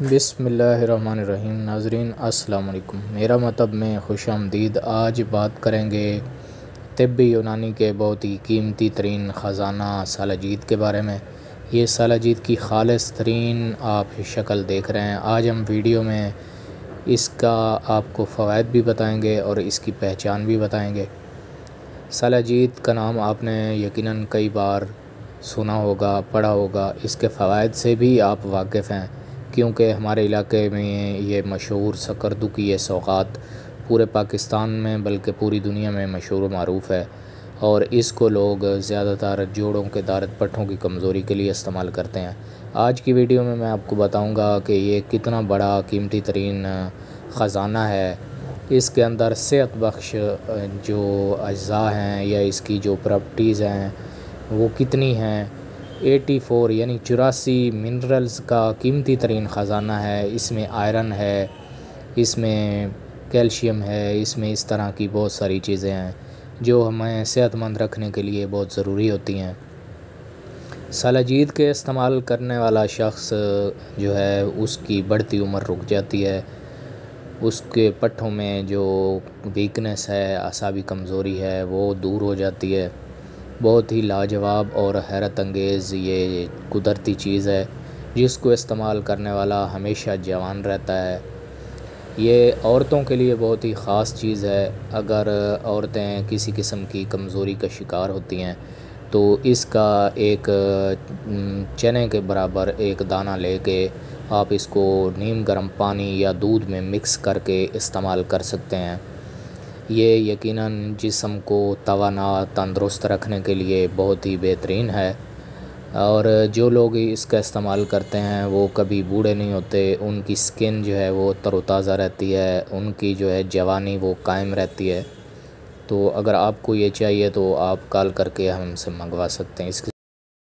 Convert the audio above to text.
بسم اللہ الرحمن الرحیم۔ ناظرین السلام علیکم، میرا مطلب میں خوش آمدید۔ آج بات کریں گے طب یونانی کے بہت ہی قیمتی ترین خزانہ سالہ کے بارے میں۔ یہ سالہ کی خالص ترین آپ شکل دیکھ رہے ہیں۔ آج ہم ویڈیو میں اس کا آپ کو فوائد بھی بتائیں گے اور اس کی پہچان بھی بتائیں گے۔ سالہ کا نام آپ نے یقیناً کئی بار سنا ہوگا، پڑھا ہوگا۔ اس کے فوائد سے بھی آپ واقف ہیں، کیونکہ ہمارے علاقے میں یہ مشہور سکردو کی یہ سوغات پورے پاکستان میں بلکہ پوری دنیا میں مشہور و معروف ہے، اور اس کو لوگ زیادہ تر جوڑوں کے درد، پٹھوں کی کمزوری کے لیے استعمال کرتے ہیں۔ آج کی ویڈیو میں آپ کو بتاؤں گا کہ یہ کتنا بڑا قیمتی ترین خزانہ ہے۔ اس کے اندر صحت بخش جو اجزاء ہیں یا اس کی جو پراپرٹیز ہیں وہ کتنی ہیں۔ 84 یعنی 84 منرلز کا قیمتی ترین خزانہ ہے۔ اس میں آئرن ہے، اس میں کیلشیم ہے، اس میں اس طرح کی بہت ساری چیزیں ہیں جو ہمیں صحت مند رکھنے کے لیے بہت ضروری ہوتی ہیں۔ سالہ کے استعمال کرنے والا شخص جو ہے اس کی بڑھتی عمر رک جاتی ہے، اس کے پٹھوں میں جو ویکنس ہے، اعصابی کمزوری ہے وہ دور ہو جاتی ہے۔ بہت ہی لاجواب اور حیرت انگیز یہ قدرتی چیز ہے جس کو استعمال کرنے والا ہمیشہ جوان رہتا ہے۔ یہ عورتوں کے لیے بہت ہی خاص چیز ہے۔ اگر عورتیں کسی قسم کی کمزوری کا شکار ہوتی ہیں تو اس کا ایک چنے کے برابر ایک دانہ لے کے آپ اس کو نیم گرم پانی یا دودھ میں مکس کر کے استعمال کر سکتے ہیں۔ یہ یقیناً جسم کو توانا تندرست رکھنے کے لیے بہت ہی بہترین ہے، اور جو لوگ اس کا استعمال کرتے ہیں وہ کبھی بوڑھے نہیں ہوتے، ان کی سکن جو ہے وہ تر و تازہ رہتی ہے، ان کی جو ہے جوانی وہ قائم رہتی ہے۔ تو اگر آپ کو یہ چاہیے تو آپ کال کر کے ہم سے منگوا سکتے ہیں۔ اس